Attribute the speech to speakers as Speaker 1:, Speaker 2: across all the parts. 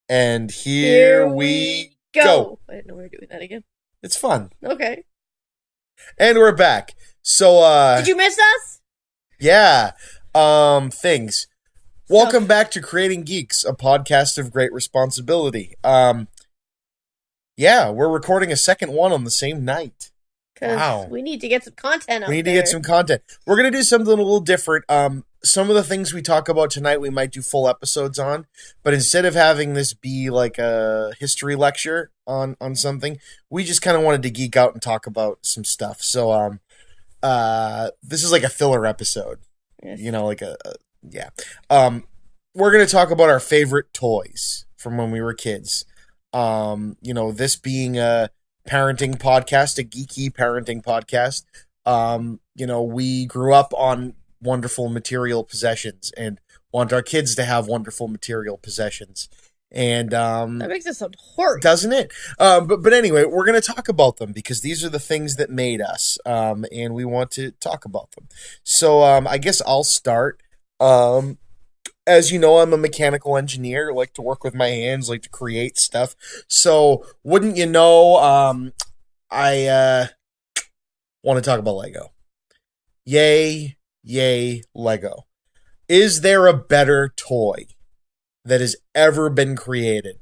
Speaker 1: And here we go.
Speaker 2: I didn't know we were doing that again.
Speaker 1: It's fun.
Speaker 2: Okay.
Speaker 1: And we're back. So,
Speaker 2: Did you miss us?
Speaker 1: yeah. Things. Welcome back to Creating Geeks, a podcast of great responsibility. Yeah, we're recording a second one on the same night.
Speaker 2: Wow. We need to get some content out
Speaker 1: We need to get some content. We're going to do something a little different. Some of the things we talk about tonight, we might do full episodes on. But instead of having this be like a history lecture on something, we just kind of wanted to geek out and talk about some stuff. So this is like a filler episode. Yes. You know, like yeah. We're going to talk about our favorite toys from when we were kids. You know, this being a parenting podcast, a geeky parenting podcast. You know, we grew up on wonderful material possessions and want our kids to have wonderful material possessions. And
Speaker 2: that makes it sound horrible,
Speaker 1: doesn't it? But anyway, we're going to talk about them because these are the things that made us, and we want to talk about them. So I guess I'll start. As you know, I'm a mechanical engineer. I like to work with my hands, like to create stuff. So, wouldn't you know, I want to talk about Lego. Yay, Lego. Is there a better toy that has ever been created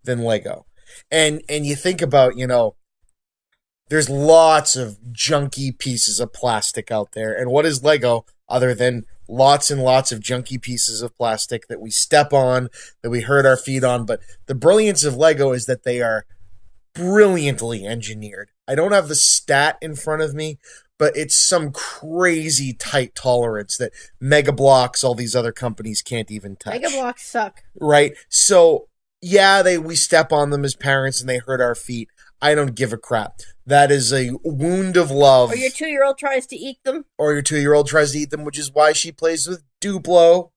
Speaker 1: than Lego? And you think about, you know, there's lots of junky pieces of plastic out there. And what is Lego other than lots and lots of junky pieces of plastic that we step on, that we hurt our feet on? But the brilliance of Lego is that they are brilliantly engineered. I don't have the stat in front of me, but it's some crazy tight tolerance that Mega Bloks, all these other companies can't even touch.
Speaker 2: Mega Bloks suck.
Speaker 1: Right? So, yeah, we step on them as parents and they hurt our feet. I don't give a crap. That is a wound of love.
Speaker 2: Or your 2-year-old tries to eat them.
Speaker 1: Which is why she plays with Duplo.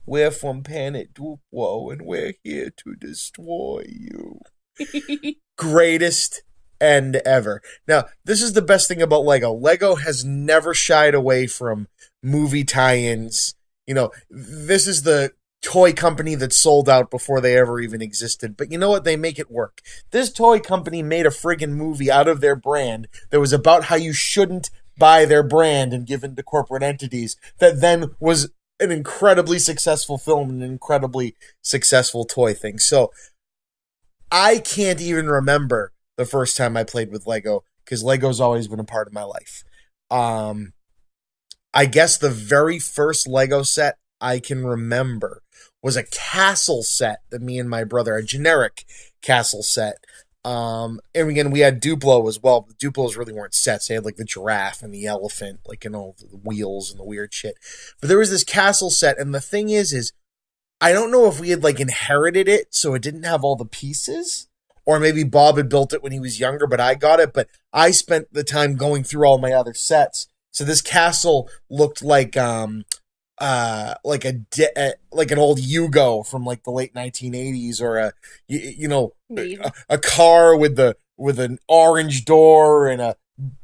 Speaker 1: We're from Planet Duplo, and we're here to destroy you. Greatest end ever. Now, this is the best thing about Lego. Lego has never shied away from movie tie-ins. You know, this is the toy company that sold out before they ever even existed. But you know what? They make it work. This toy company made a friggin' movie out of their brand that was about how you shouldn't buy their brand and give in to corporate entities that then was an incredibly successful film and an incredibly successful toy thing. So I can't even remember the first time I played with Lego because Lego's always been a part of my life. I guess the very first Lego set I can remember was a castle set that me and my brother, a generic castle set. And again, we had Duplo as well. But Duplos really weren't sets. They had like the giraffe and the elephant, like, you know, the wheels and the weird shit. But there was this castle set. And the thing is I don't know if we had like inherited it so it didn't have all the pieces. Or maybe Bob had built it when he was younger, but I got it. But I spent the time going through all my other sets. So this castle looked like an old Yugo from like the late 1980s, or a car with an orange door and a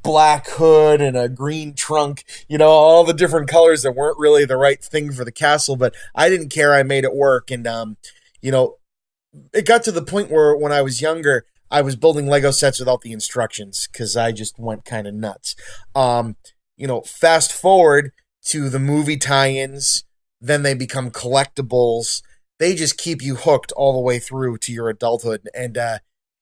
Speaker 1: black hood and a green trunk, you know, all the different colors that weren't really the right thing for the castle, but I didn't care. I made it work. And you know, it got to the point where when I was younger, I was building Lego sets without the instructions because I just went kind of nuts. You know, fast forward to the movie tie-ins, then they become collectibles. They just keep you hooked all the way through to your adulthood. And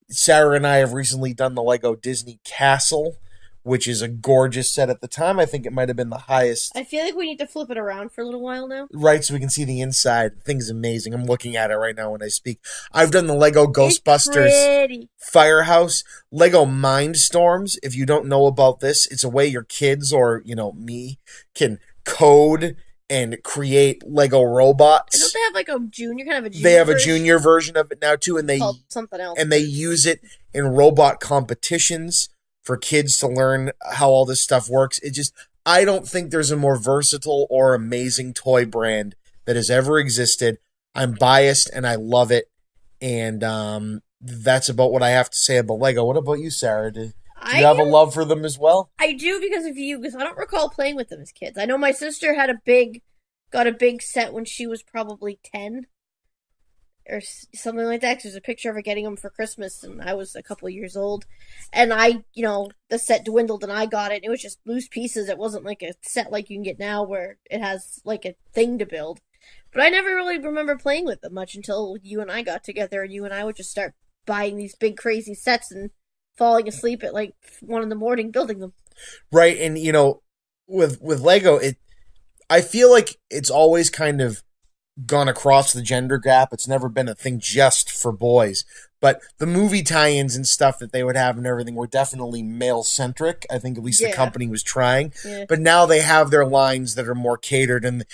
Speaker 1: Sarah and I have recently done the Lego Disney Castle, which is a gorgeous set. At the time, I think it might have been the highest.
Speaker 2: I feel like we need to flip it around for a little while now.
Speaker 1: Right, so we can see the inside. The thing's amazing. I'm looking at it right now when I speak. I've done the Lego Ghostbusters Firehouse. Lego Mindstorms. If you don't know about this, it's a way your kids, or, you know, me, can code and create Lego robots.
Speaker 2: And don't they have like a junior version?
Speaker 1: They have a junior version of it now too, and
Speaker 2: called something else.
Speaker 1: And they use it in robot competitions for kids to learn how all this stuff works. I don't think there's a more versatile or amazing toy brand that has ever existed. I'm biased and I love it. And that's about what I have to say about Lego. What about you, Sarah? Do you have a love for them as well?
Speaker 2: I do, because of you, because I don't recall playing with them as kids. I know my sister got a big set when she was probably 10. or something like that. 'Cause there's a picture of her getting them for Christmas, and I was a couple of years old, and the set dwindled, and I got it. It was just loose pieces. It wasn't like a set like you can get now, where it has like a thing to build. But I never really remember playing with them much until you and I got together, and you and I would just start buying these big crazy sets and falling asleep at like 1 in the morning building them.
Speaker 1: Right, and with Lego, I feel like it's always kind of gone across the gender gap. It's never been a thing just for boys. But the movie tie-ins and stuff that they would have and everything were definitely male-centric. I think at least the company was trying.
Speaker 2: Yeah.
Speaker 1: But now they have their lines that are more catered, and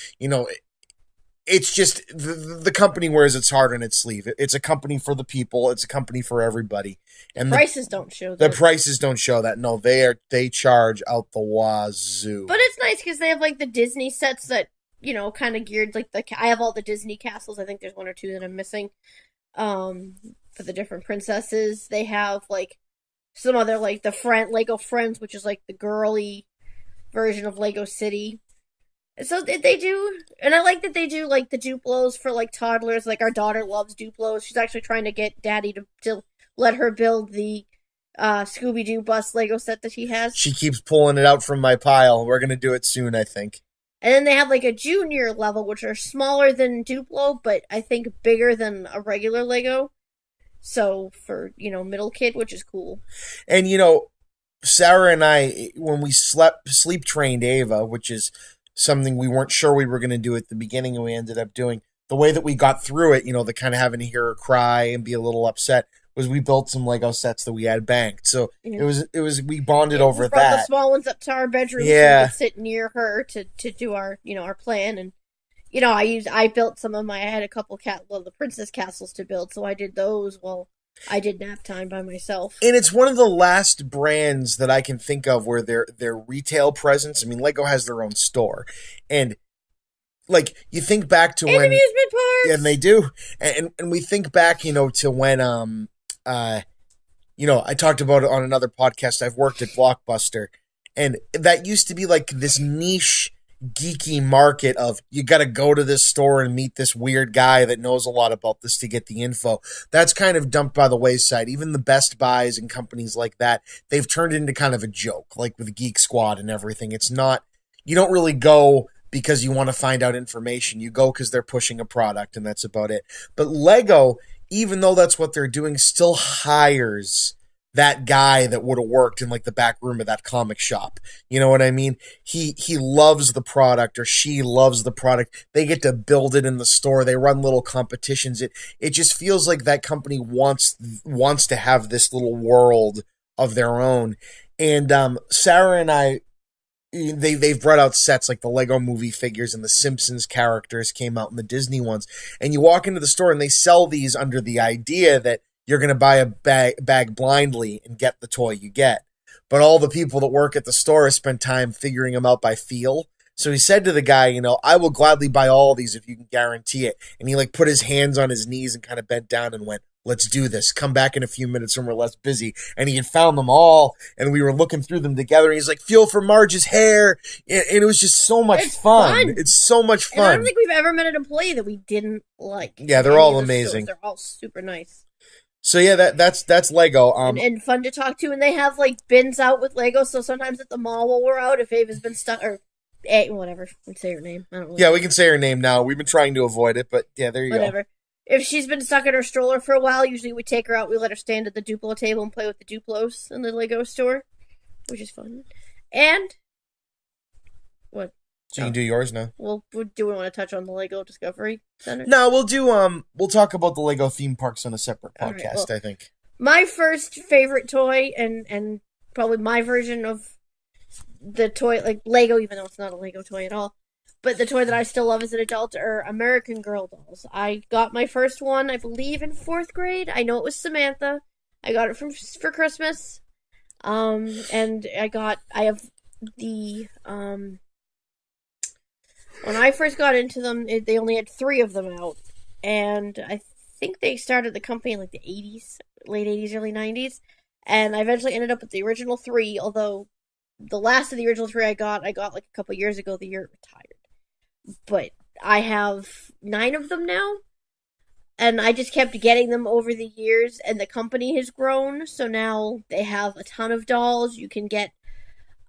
Speaker 1: it's just the company wears its heart on its sleeve. It's a company for the people. It's a company for everybody. And
Speaker 2: prices don't show that.
Speaker 1: The prices don't show that. No, they charge out the wazoo.
Speaker 2: But it's nice because they have like the Disney sets that kind of geared like I have all the Disney castles. I think there's 1 or 2 that I'm missing. For the different princesses, they have like some other like the Lego Friends, which is like the girly version of Lego City. So they do, and I like that they do like the Duplos for like toddlers. Like our daughter loves Duplos. She's actually trying to get Daddy to let her build the Scooby-Doo bus Lego set that he has.
Speaker 1: She keeps pulling it out from my pile. We're gonna do it soon, I think.
Speaker 2: And then they have like a junior level, which are smaller than Duplo, but I think bigger than a regular Lego. So for middle kid, which is cool.
Speaker 1: And Sarah and I, when we sleep trained Ava, which is something we weren't sure we were going to do at the beginning, and we ended up doing. The way that we got through it, the kind of having to hear her cry and be a little upset, was we built some Lego sets that we had banked. So it was we bonded over that.
Speaker 2: Brought the small ones up to our bedroom, so we could sit near her to do our our plan. And I built some of I had a couple the princess castles to build, so I did those while I did nap time by myself.
Speaker 1: And it's one of the last brands that I can think of where their retail presence. I mean, Lego has their own store, and like you think back to when
Speaker 2: amusement parks,
Speaker 1: and they do, and we think back, to when I talked about it on another podcast. I've worked at Blockbuster, and that used to be like this niche, geeky market of you got to go to this store and meet this weird guy that knows a lot about this to get the info. That's kind of dumped by the wayside. Even the Best Buys and companies like that, they've turned into kind of a joke, like with Geek Squad and everything. It's not, you don't really go because you want to find out information. You go because they're pushing a product, and that's about it. But Lego, even though that's what they're doing, still hires that guy that would have worked in like the back room of that comic shop. You know what I mean? He loves the product, or she loves the product. They get to build it in the store. They run little competitions. It just feels like that company wants to have this little world of their own. And Sarah and I, they've brought out sets like the Lego movie figures and the Simpsons characters came out in the Disney ones. And you walk into the store and they sell these under the idea that you're going to buy a bag blindly and get the toy you get. But all the people that work at the store have spent time figuring them out by feel. So he said to the guy, I will gladly buy all of these if you can guarantee it. And he like put his hands on his knees and kind of bent down and went, let's do this. Come back in a few minutes when we're less busy. And he had found them all, and we were looking through them together. And he's like, feel for Marge's hair. And it was just so much fun. It's so much fun.
Speaker 2: And I don't think we've ever met an employee that we didn't like.
Speaker 1: Yeah, they're all amazing.
Speaker 2: They're all super nice.
Speaker 1: So yeah, that's Lego.
Speaker 2: And fun to talk to. And they have like bins out with Lego. So sometimes at the mall while we're out, if Ava's been stuck, or whatever, we can say her name. I don't know.
Speaker 1: Yeah, we can say her name now. We've been trying to avoid it, but yeah, there you go.
Speaker 2: If she's been stuck in her stroller for a while, usually we take her out, we let her stand at the Duplo table and play with the Duplos in the Lego store, which is fun. And what?
Speaker 1: So you can do yours now.
Speaker 2: Well, do we want to touch on the Lego Discovery Center?
Speaker 1: No, we'll talk about the Lego theme parks on a separate podcast, I think.
Speaker 2: My first favorite toy, and probably my version of the toy, like Lego, even though it's not a Lego toy at all, but the toy that I still love as an adult are American Girl dolls. I got my first one, I believe, in 4th grade. I know it was Samantha. I got it for Christmas. And I have the, when I first got into them, they only had 3 of them out. And I think they started the company in like the 80s, late 80s, early 90s. And I eventually ended up with the original 3, although the last of the original 3 I got like a couple years ago, the year it retired. But I have 9 of them now. And I just kept getting them over the years, and the company has grown, so now they have a ton of dolls. You can get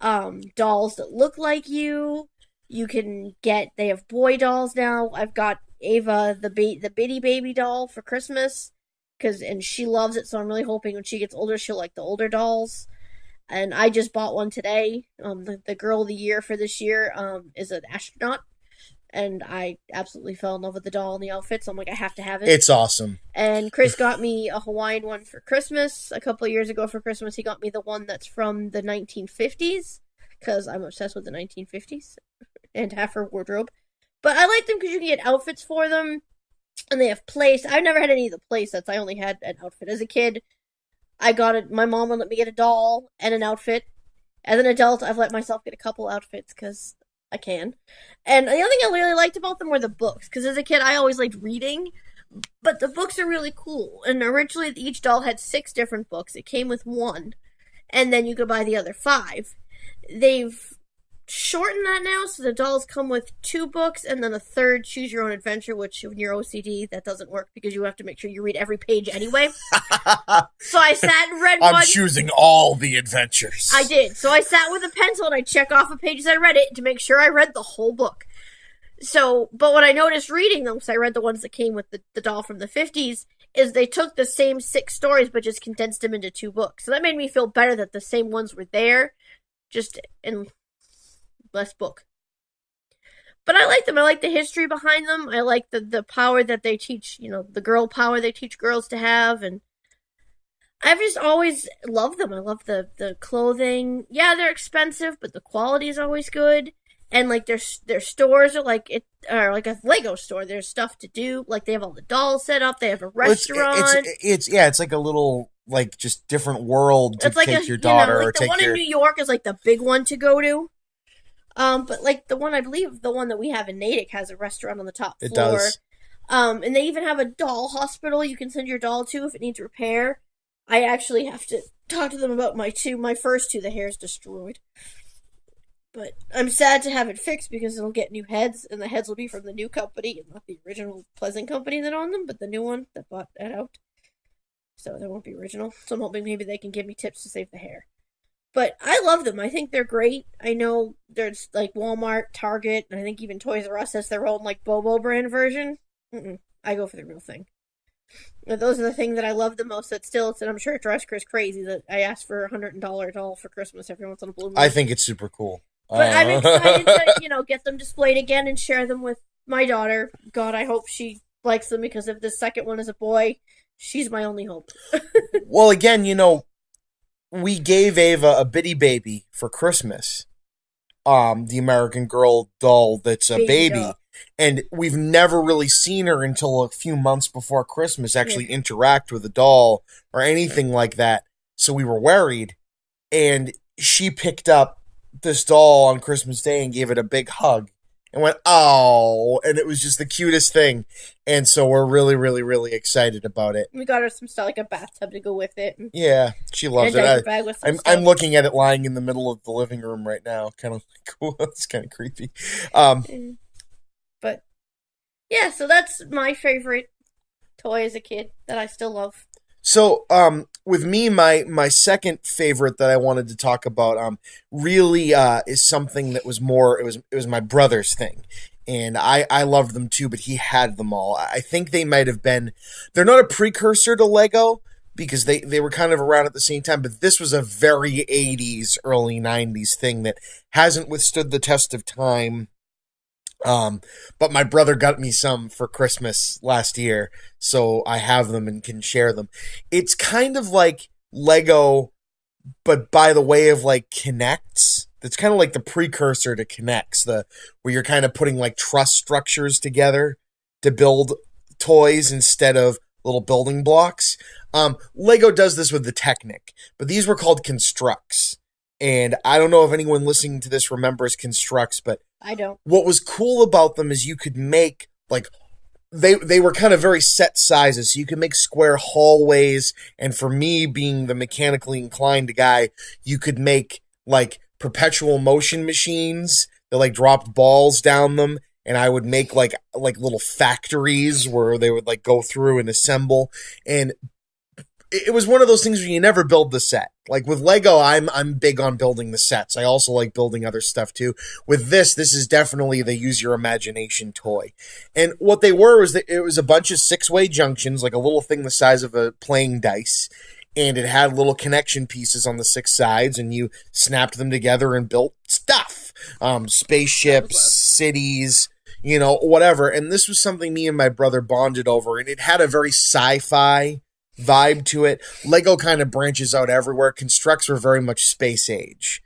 Speaker 2: dolls that look like you. You can get, they have boy dolls now. I've got Ava, the bitty baby doll for Christmas, and she loves it, so I'm really hoping when she gets older, she'll like the older dolls. And I just bought one today. The girl of the year for this year is an astronaut, and I absolutely fell in love with the doll and the outfit, so I'm like, I have to have it.
Speaker 1: It's awesome.
Speaker 2: And Chris got me a Hawaiian one for Christmas. A couple of years ago for Christmas, he got me the one that's from the 1950s, because I'm obsessed with the 1950s and half her wardrobe. But I like them because you can get outfits for them, and they have place. I've never had any of the play sets. I only had an outfit. As a kid, I got it. My mom would let me get a doll and an outfit. As an adult, I've let myself get a couple outfits because I can. And the other thing I really liked about them were the books, because as a kid, I always liked reading, but the books are really cool. And originally, each doll had 6 different books. It came with 1, and then you could buy the other 5. They've shortened that now, so the dolls come with 2 books and then a third choose your own adventure, which when you're OCD, that doesn't work because you have to make sure you read every page anyway. So I sat and read one.
Speaker 1: I'm choosing all the adventures.
Speaker 2: I did. So I sat with a pencil and I check off the pages I read it to make sure I read the whole book. So, but what I noticed reading them, because I read the ones that came with the doll from the 50s, is they took the same 6 stories but just condensed them into 2 books. So that made me feel better that the same ones were there, just in less book. But I like them. I like the history behind them. I like the power that they teach, the girl power they teach girls to have. And I've just always loved them. I love the clothing. Yeah, they're expensive, but the quality is always good. And like their stores are like a Lego store. There's stuff to do. Like they have all the dolls set up. They have a restaurant.
Speaker 1: It's like a little like just different world to take your daughter or take your.
Speaker 2: The one in New York is like the big one to go to. But like the one, I believe the one that we have in Natick has a restaurant on the top floor. It does. And they even have a doll hospital you can send your doll to if it needs repair. I actually have to talk to them about my first 2, the hair's destroyed. But I'm sad to have it fixed because it'll get new heads, and the heads will be from the new company and not the original Pleasant company that owned them, but the new one that bought that out. So they won't be original. So I'm hoping maybe they can give me tips to save the hair. But I love them. I think they're great. I know there's like Walmart, Target, and I think even Toys R Us has their own like Bobo brand version. I go for the real thing. And those are the things that I love the most. And I'm sure it drives Chris crazy that I ask for $100 doll for Christmas every once in a blue moon.
Speaker 1: I think it's super cool.
Speaker 2: But I'm excited to, get them displayed again and share them with my daughter. God, I hope she likes them, because if the second one is a boy, she's my only hope.
Speaker 1: Well, again, we gave Ava a bitty baby for Christmas. The American Girl doll that's a baby. And we've never really seen her until a few months before Christmas actually interact with a doll or anything like that. So we were worried. And she picked up this doll on Christmas Day and gave it a big hug and went, oh, and it was just the cutest thing. And so we're really, really, really excited about it.
Speaker 2: We got her some stuff, like a bathtub to go with it.
Speaker 1: Yeah, she loves it. I'm looking at it lying in the middle of the living room right now. Kind of cool. It's kind of creepy.
Speaker 2: But yeah, so that's my favorite toy as a kid that I still love.
Speaker 1: So, with me, my second favorite that I wanted to talk about, really, is something that was more, it was my brother's thing. And I loved them too, but he had them all. I think they might have been, they're not a precursor to Lego because they were kind of around at the same time, but this was a very 80s, early 90s thing that hasn't withstood the test of time. But my brother got me some for Christmas last year, so I have them and can share them. It's kind of like Lego, but by the way of like Connects. That's kind of like the precursor to Connects, where you're kind of putting like truss structures together to build toys instead of little building blocks. Lego does this with the Technic, but these were called Constructs. And I don't know if anyone listening to this remembers Constructs, but
Speaker 2: I don't.
Speaker 1: What was cool about them is you could make, like, they were kind of very set sizes, so you could make square hallways, and for me, being the mechanically inclined guy, you could make, like, perpetual motion machines that, like, dropped balls down them, and I would make like little factories where they would like go through and assemble. And it was one of those things where you never build the set. Like with Lego, I'm big on building the sets. I also like building other stuff too. With this is definitely the use your imagination toy. And what they were was that it was a bunch of 6-way junctions, like a little thing the size of a playing dice. And it had little connection pieces on the 6 sides, and you snapped them together and built stuff. Spaceships, cities, whatever. And this was something me and my brother bonded over, and it had a very sci-fi vibe to it. Lego kind of branches out everywhere. Constructs were very much space age.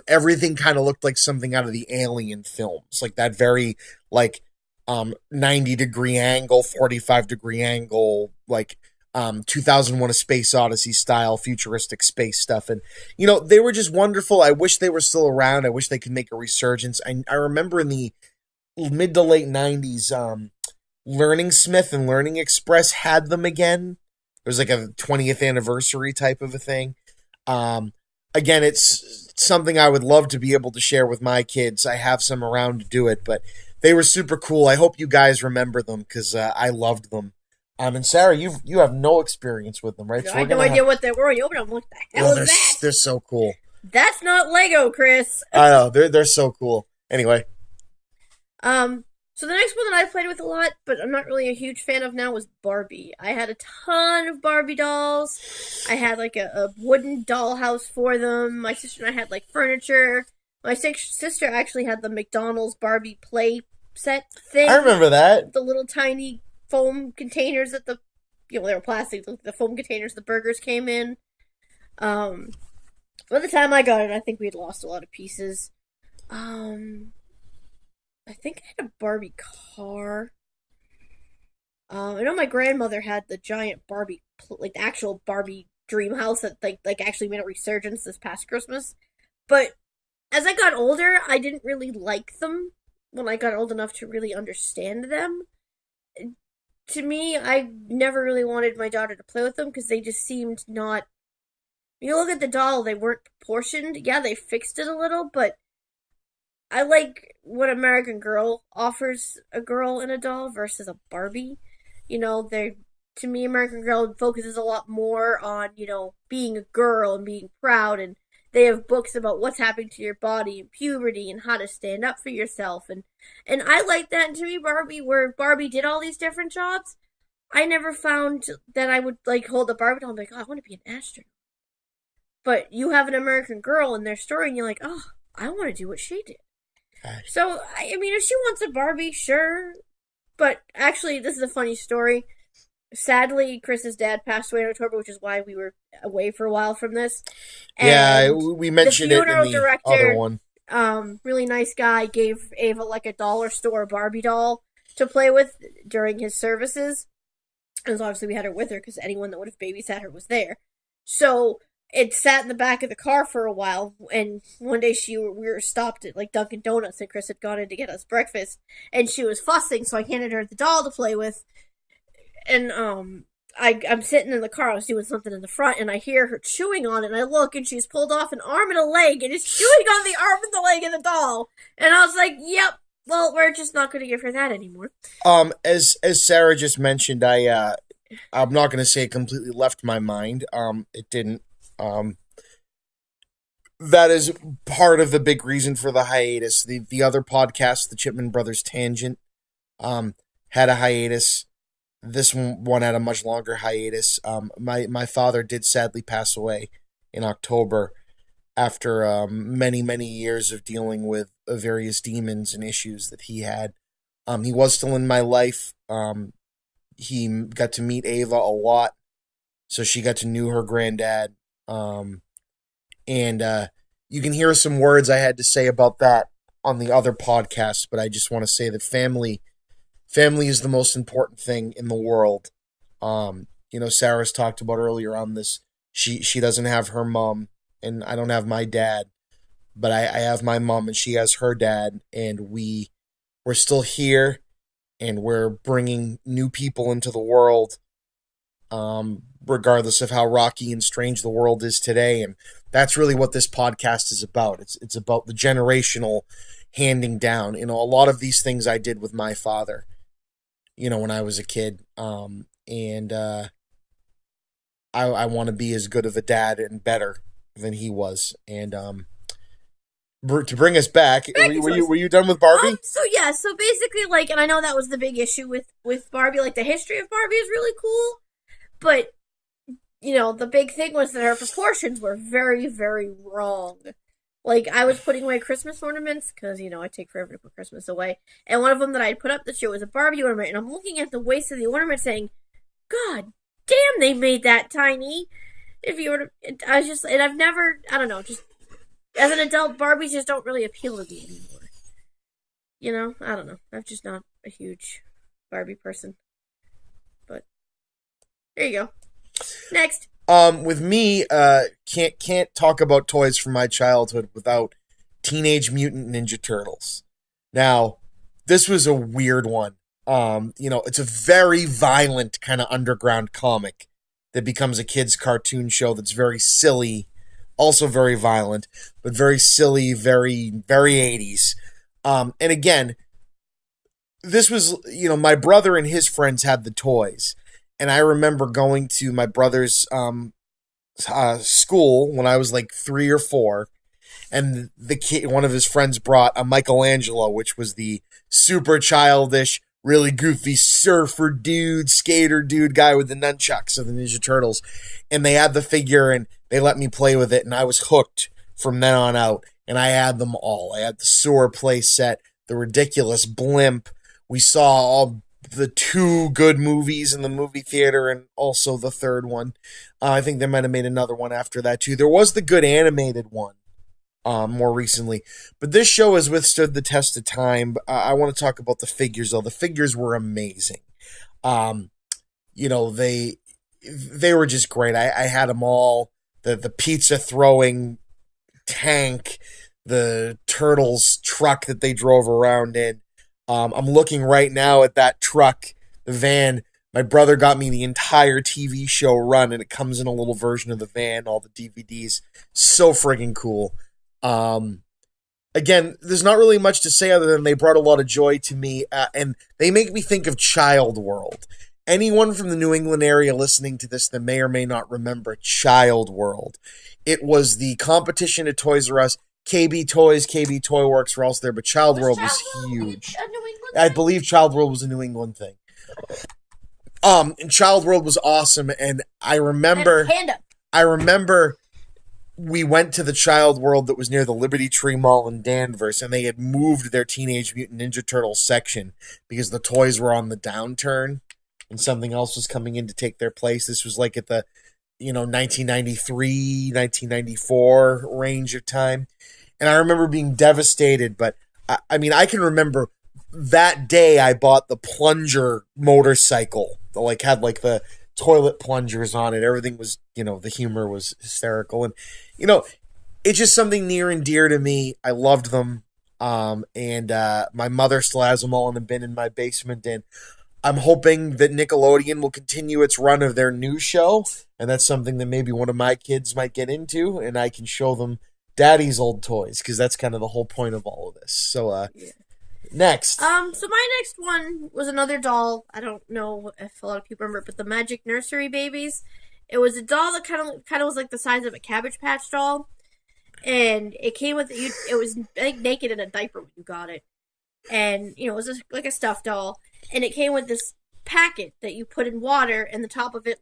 Speaker 1: Everything kind of looked like something out of the Alien films, like that very 90-degree angle, 45-degree angle, 2001: A Space Odyssey style futuristic space stuff. And they were just wonderful. I wish they were still around. I wish they could make a resurgence. I remember in the mid to late 90s, Learning Smith and Learning Express had them again. It was like a 20th anniversary type of a thing. Again, it's something I would love to be able to share with my kids. I have some around to do it, but they were super cool. I hope you guys remember them because I loved them. And Sarah, you have no experience with them, right?
Speaker 2: I had no idea what they were. You open them, what the hell is that?
Speaker 1: They're so cool.
Speaker 2: That's not Lego, Chris.
Speaker 1: I know, they're so cool. Anyway.
Speaker 2: So the next one that I played with a lot, but I'm not really a huge fan of now, was Barbie. I had a ton of Barbie dolls. I had like a wooden dollhouse for them. My sister and I had like furniture. My sister actually had the McDonald's Barbie play set thing.
Speaker 1: I remember that.
Speaker 2: The little tiny foam containers that they were plastic, the foam containers the burgers came in. By the time I got it, I think we had lost a lot of pieces. I think I had a Barbie car. I know my grandmother had the giant Barbie, the actual Barbie dream house that actually made a resurgence this past Christmas. But as I got older, I didn't really like them when I got old enough to really understand them. To me, I never really wanted my daughter to play with them because they just seemed not... You look at the doll, they weren't proportioned. Yeah, they fixed it a little, but I like what American Girl offers a girl in a doll versus a Barbie. To me, American Girl focuses a lot more on, being a girl and being proud, and they have books about what's happening to your body and puberty and how to stand up for yourself. And I like that. And to me, Barbie, where Barbie did all these different jobs, I never found that I would hold a Barbie doll and be like, oh, I want to be an astronaut. But you have an American Girl in their story and you're like, oh, I want to do what she did. So, I mean, if she wants a Barbie, sure. But actually, this is a funny story. Sadly, Chris's dad passed away in October, which is why we were away for a while from this. And
Speaker 1: yeah, we mentioned it in the
Speaker 2: director,
Speaker 1: other one.
Speaker 2: Really nice guy, gave Ava a dollar store Barbie doll to play with during his services. And so obviously we had her with her because anyone that would have babysat her was there. So it sat in the back of the car for a while, and one day we were stopped at Dunkin' Donuts, and Chris had gone in to get us breakfast, and she was fussing, so I handed her the doll to play with. And I'm sitting in the car, I was doing something in the front, and I hear her chewing on it, and I look, and she's pulled off an arm and a leg, and is chewing on the arm and the leg of the doll. And I was like, yep, well, we're just not going to give her that anymore.
Speaker 1: As Sarah just mentioned, I'm not going to say it completely left my mind. It didn't. That is part of the big reason for the hiatus. The other podcast, the Chipman Brothers Tangent, had a hiatus. This one had a much longer hiatus. My father did sadly pass away in October after many, many years of dealing with various demons and issues that he had. He was still in my life. He got to meet Ava a lot, so she got to know her granddad. And you can hear some words I had to say about that on the other podcast, but I just want to say that family is the most important thing in the world. Sarah's talked about earlier on this. She doesn't have her mom, and I don't have my dad, but I have my mom, and she has her dad, and we're still here, and we're bringing new people into the world. regardless of how rocky and strange the world is today. And that's really what this podcast is about. It's about the generational handing down. You know, a lot of these things I did with my father, you know, when I was a kid. And I want to be as good of a dad and better than he was. And to bring us back, were you done with Barbie?
Speaker 2: So basically, like, and I know that was the big issue with Barbie. Like, the history of Barbie is really cool, but you know, the big thing was that her proportions were very, very wrong. Like, I was putting away Christmas ornaments, because, you know, I take forever to put Christmas away. And one of them that I had put up this year was a Barbie ornament. And I'm looking at the waist of the ornament saying, God damn, they made that tiny. If you were to, I was just, and I've never, I don't know, just, as an adult, Barbies just don't really appeal to me anymore. You know, I don't know. I'm just not a huge Barbie person. But, there you go. Next.
Speaker 1: With me, can't talk about toys from my childhood without Teenage Mutant Ninja Turtles. Now, this was a weird one. You know, it's a very violent kind of underground comic that becomes a kid's cartoon show that's very silly, also very violent, but very silly, very, very 80s. And again, this was, you know, my brother and his friends had the toys. And I remember going to my brother's school when I was like 3 or 4, and one of his friends brought a Michelangelo, which was the super childish, really goofy surfer dude, skater dude guy with the nunchucks of the Ninja Turtles. And they had the figure, and they let me play with it, and I was hooked from then on out. And I had them all. I had the sewer play set, the ridiculous blimp. We saw all the 2 good movies in the movie theater, and also the third one. I think they might have made another one after that too. There was the good animated one more recently, but this show has withstood the test of time. I want to talk about the figures, though. The figures were amazing. You know, they were just great. I had them all. The pizza throwing tank, the Turtles truck that they drove around in. I'm looking right now at that truck, the van. My brother got me the entire TV show run, and it comes in a little version of the van, all the DVDs. So friggin' cool. Again, there's not really much to say other than they brought a lot of joy to me, and they make me think of Child World. Anyone from the New England area listening to this that may or may not remember Child World. It was the competition at Toys R Us. KB Toys, KB Toy Works were also there, but Child World was huge. I believe Child World was a New England thing. And Child World was awesome, and I remember we went to the Child World that was near the Liberty Tree Mall in Danvers, and they had moved their Teenage Mutant Ninja Turtles section because the toys were on the downturn and something else was coming in to take their place. This was like at the, 1993, 1994 range of time. And I remember being devastated, but I mean, I can remember that day I bought the plunger motorcycle that had the toilet plungers on it. Everything was, the humor was hysterical. And, it's just something near and dear to me. I loved them. And my mother still has them all in a bin in my basement. And I'm hoping that Nickelodeon will continue its run of their new show. And that's something that maybe one of my kids might get into. And I can show them Daddy's old toys, because that's kind of the whole point of all of this. So, next.
Speaker 2: So my next one was another doll. I don't know if a lot of people remember it, but the Magic Nursery Babies. It was a doll that kind of was like the size of a Cabbage Patch doll, and it came with it was I think naked in a diaper when you got it, and it was like a stuffed doll, and it came with this packet that you put in water, and the top of it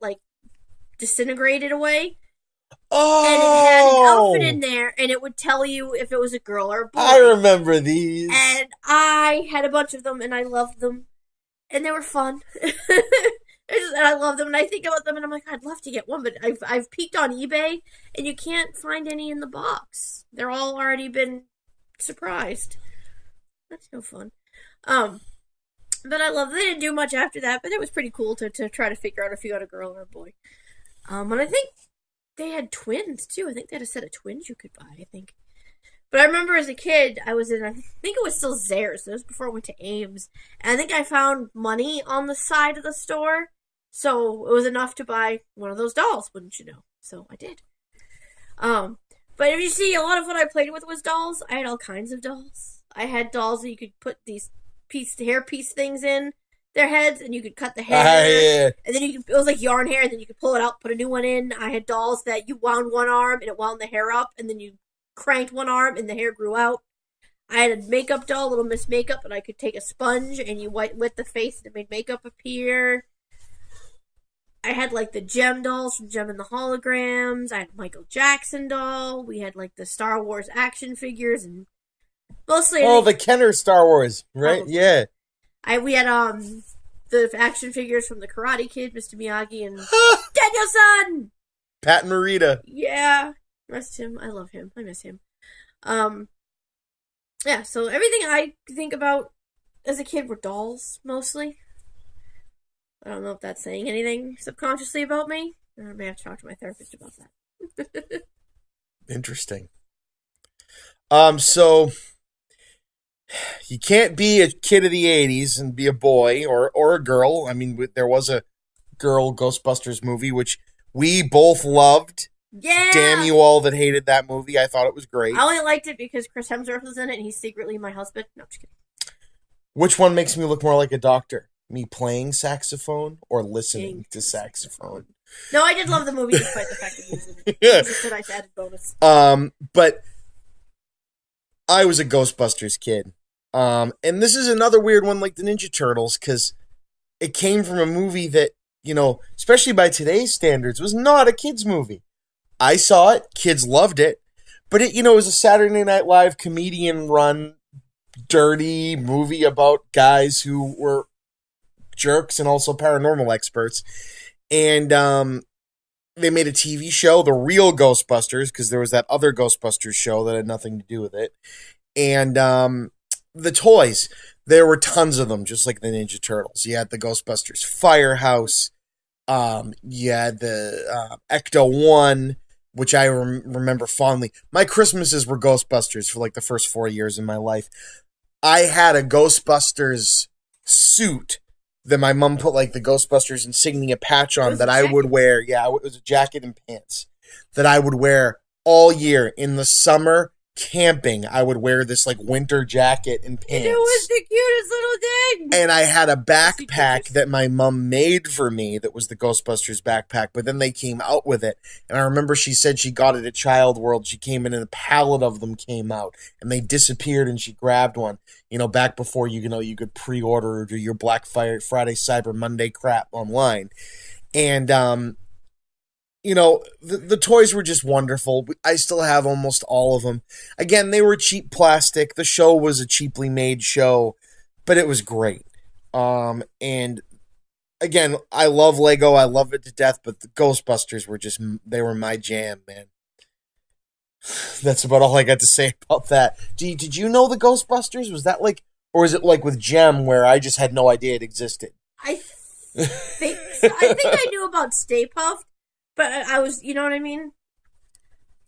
Speaker 2: disintegrated away.
Speaker 1: Oh!
Speaker 2: And it had an outfit in there, and it would tell you if it was a girl or a boy.
Speaker 1: I remember these.
Speaker 2: And I had a bunch of them, and I loved them. And they were fun. And I love them, and I think about them, and I'm like, I'd love to get one, but I've peeked on eBay, and you can't find any in the box. They're all already been surprised. That's no fun. But I love. They didn't do much after that, but it was pretty cool to try to figure out if you got a girl or a boy. And I think they had twins too. I think they had a set of twins you could buy. I think. But I remember as a kid, I was in, I think it was still Zayre's. It was before I went to Ames. And I think I found money on the side of the store. So it was enough to buy one of those dolls, wouldn't you know? So I did. Um, but if you see, a lot of what I played with was dolls. I had all kinds of dolls. I had dolls that you could put these hair piece things in their heads, and you could cut the hair,
Speaker 1: Yeah.
Speaker 2: and then it was like yarn hair, and then you could pull it out, put a new one in. I had dolls that you wound one arm, and it wound the hair up, and then you cranked one arm, and the hair grew out. I had a makeup doll, Little Miss Makeup, and I could take a sponge, and you wet the face, and it made makeup appear. I had like the Gem dolls from Gem and the Holograms. I had a Michael Jackson doll. We had like the Star Wars action figures, and mostly.
Speaker 1: The Kenner Star Wars, right?
Speaker 2: Probably.
Speaker 1: Yeah.
Speaker 2: We had the action figures from the Karate Kid, Mr. Miyagi, and Daniel-san.
Speaker 1: Pat and Marita.
Speaker 2: Yeah, rest him. I love him. I miss him. Yeah. So everything I think about as a kid were dolls mostly. I don't know if that's saying anything subconsciously about me. I may have to talk to my therapist about that.
Speaker 1: Interesting. So you can't be a kid of the 80s and be a boy or a girl. I mean, there was a girl Ghostbusters movie, which we both loved.
Speaker 2: Yeah!
Speaker 1: Damn you all that hated that movie. I thought it was great.
Speaker 2: I only liked it because Chris Hemsworth was in it and he's secretly my husband. No, I'm just kidding.
Speaker 1: Which one makes me look more like a doctor? Me playing saxophone or listening to saxophone?
Speaker 2: No, I did love the movie despite the fact that he was in it. It was just a nice added bonus.
Speaker 1: But I was a Ghostbusters kid. And this is another weird one like the Ninja Turtles, because it came from a movie that, especially by today's standards, was not a kid's movie. I saw it, kids loved it, but it was a Saturday Night Live comedian run, dirty movie about guys who were jerks and also paranormal experts. And they made a TV show, The Real Ghostbusters, because there was that other Ghostbusters show that had nothing to do with it. And the toys, there were tons of them, just like the Ninja Turtles. You had the Ghostbusters Firehouse. You had the Ecto-1, which I remember fondly. My Christmases were Ghostbusters for like the first 4 years in my life. I had a Ghostbusters suit that my mom put like the Ghostbusters insignia patch on that I would wear. Yeah, it was a jacket and pants that I would wear all year. In the summer, camping, I would wear this like winter jacket and pants.
Speaker 2: It was the cutest little thing.
Speaker 1: And I had a backpack that my mom made for me that was the Ghostbusters backpack, but then they came out with it. And I remember she said she got it at Child World. She came in and a pallet of them came out and they disappeared and she grabbed one. Back before you could pre-order or do your Black Friday, Cyber Monday crap online. And the toys were just wonderful. I still have almost all of them. Again, they were cheap plastic. The show was a cheaply made show, but it was great. And again, I love Lego. I love it to death, but the Ghostbusters they were my jam, man. That's about all I got to say about that. Did you know the Ghostbusters? Was that like, or is it like with Gem where I just had no idea it existed?
Speaker 2: I think I knew about Stay Puft, but I was, you know what I mean?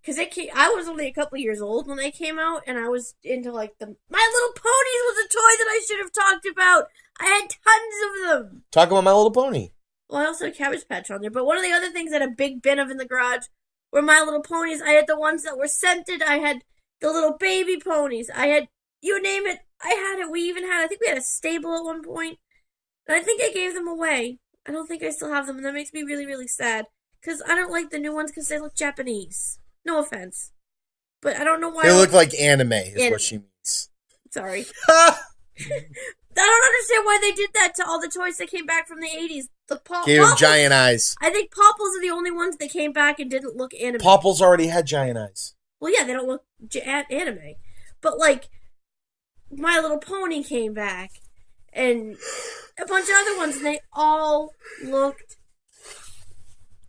Speaker 2: Because I was only a couple years old when they came out, and I was into like My Little Ponies was a toy that I should have talked about. I had tons of them.
Speaker 1: Talk about My Little Pony.
Speaker 2: Well, I also had Cabbage Patch on there, but one of the other things I had a big bin of in the garage were My Little Ponies. I had the ones that were scented. I had the little baby ponies. I had, you name it, I had it. I think we had a stable at one point, and I think I gave them away. I don't think I still have them, and that makes me really, really sad. Because I don't like the new ones because they look Japanese. No offense. But I don't know why.
Speaker 1: They look like anime, is what she means.
Speaker 2: Sorry. I don't understand why they did that to all the toys that came back from the 80s.
Speaker 1: Gave them giant eyes.
Speaker 2: I think Popples are the only ones that came back and didn't look anime.
Speaker 1: Popples already had giant eyes.
Speaker 2: Well, yeah, they don't look anime. But, like, My Little Pony came back. And a bunch of other ones, and they all looked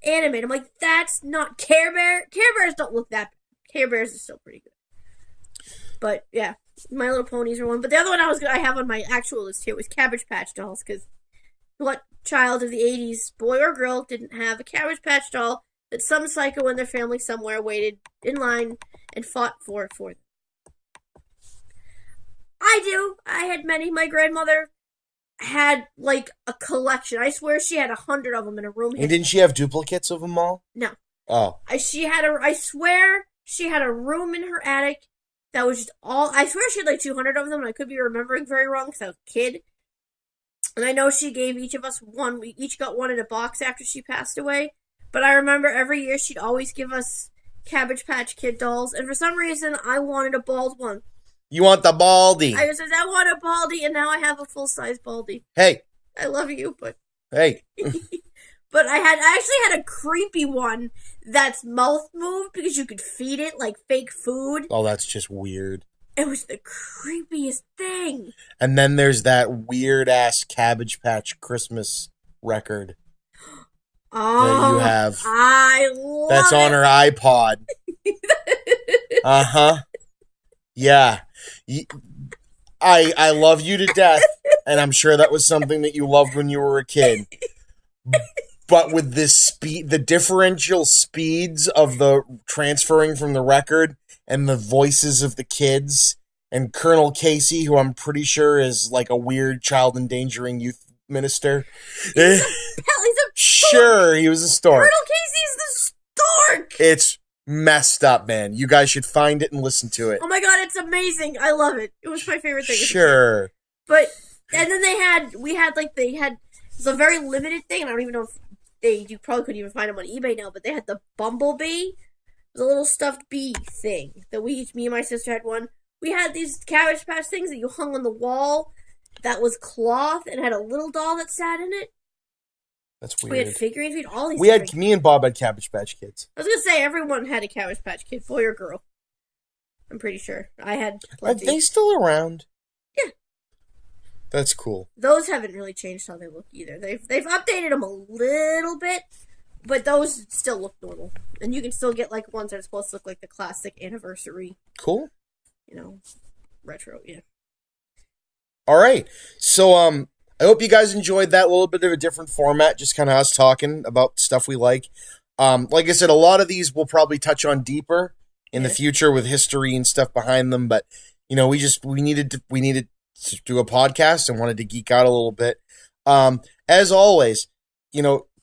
Speaker 2: animated. I'm like, that's not Care Bear. Care Bears don't look that bad. Care Bears is still pretty good. But, yeah, My Little Ponies are one. But the other one I have on my actual list here was Cabbage Patch dolls, because what child of the 80s, boy or girl, didn't have a Cabbage Patch doll that some psycho in their family somewhere waited in line and fought for them? I do. I had many. My grandmother had like a collection. I swear she had 100 of them in a room.
Speaker 1: And didn't she have duplicates of them all?
Speaker 2: No.
Speaker 1: Oh.
Speaker 2: I swear she had a room in her attic that was just all. I swear she had like 200 of them, and I could be remembering very wrong because I was a kid. And I know she gave each of us one. We each got one in a box after she passed away. But I remember every year she'd always give us Cabbage Patch Kid dolls, and for some reason I wanted a bald one.
Speaker 1: You want the Baldy?
Speaker 2: I said I want a Baldy, and now I have a full size Baldy.
Speaker 1: Hey.
Speaker 2: I love you, but
Speaker 1: hey.
Speaker 2: But I actually had a creepy one that's mouth moved because you could feed it like fake food.
Speaker 1: Oh, that's just weird.
Speaker 2: It was the creepiest thing.
Speaker 1: And then there's that weird ass Cabbage Patch Christmas record.
Speaker 2: Oh,
Speaker 1: that you have.
Speaker 2: I love
Speaker 1: that's on her iPod. Uh-huh. Yeah. I love you to death, and I'm sure that was something that you loved when you were a kid. But with this speed, the differential speeds of the transferring from the record and the voices of the kids and Colonel Casey, who I'm pretty sure is like a weird child endangering youth minister.
Speaker 2: He's a
Speaker 1: sure, he was a stork.
Speaker 2: Colonel Casey's the stork.
Speaker 1: It's messed up, man. You guys should find it and listen to it.
Speaker 2: Oh my god, it's amazing. I love it. It was my favorite thing.
Speaker 1: Sure.
Speaker 2: But, and then they had it was a very limited thing, and I don't even know if you probably couldn't even find them on eBay now, but they had the Bumblebee. It was a little stuffed bee thing that me and my sister had one. We had these Cabbage Patch things that you hung on the wall that was cloth and had a little doll that sat in it.
Speaker 1: That's weird.
Speaker 2: We had figurines. We had all these.
Speaker 1: Me and Bob had Cabbage Patch Kids.
Speaker 2: I was gonna say everyone had a Cabbage Patch Kid, boy or girl. I'm pretty sure I had.
Speaker 1: Plenty. Are they still around?
Speaker 2: Yeah.
Speaker 1: That's cool.
Speaker 2: Those haven't really changed how they look either. They've updated them a little bit, but those still look normal, and you can still get like ones that are supposed to look like the classic anniversary.
Speaker 1: Cool.
Speaker 2: Retro. Yeah.
Speaker 1: All right. So I hope you guys enjoyed that little bit of a different format, just kind of us talking about stuff we like. Like I said, a lot of these we'll probably touch on deeper in the future with history and stuff behind them, but we needed to do a podcast and wanted to geek out a little bit. As always,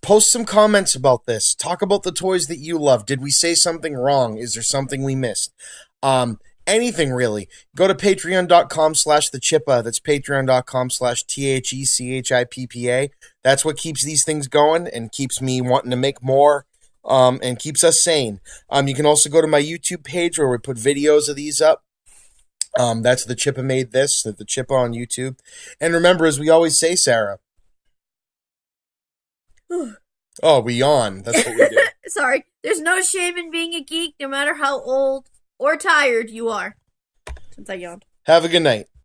Speaker 1: post some comments about this. Talk about the toys that you love. Did we say something wrong? Is there something we missed? Anything really. Go to patreon.com/thechippa. That's patreon.com/THECHIPPA. That's what keeps these things going and keeps me wanting to make more, and keeps us sane. You can also go to my YouTube page where we put videos of these up. That's The Chippa Made This, The Chippa on YouTube. And remember, as we always say, Sarah. Oh, we yawn. That's what we do.
Speaker 2: Sorry. There's no shame in being a geek, no matter how old or tired you are. Since I yawned.
Speaker 1: Have a good night.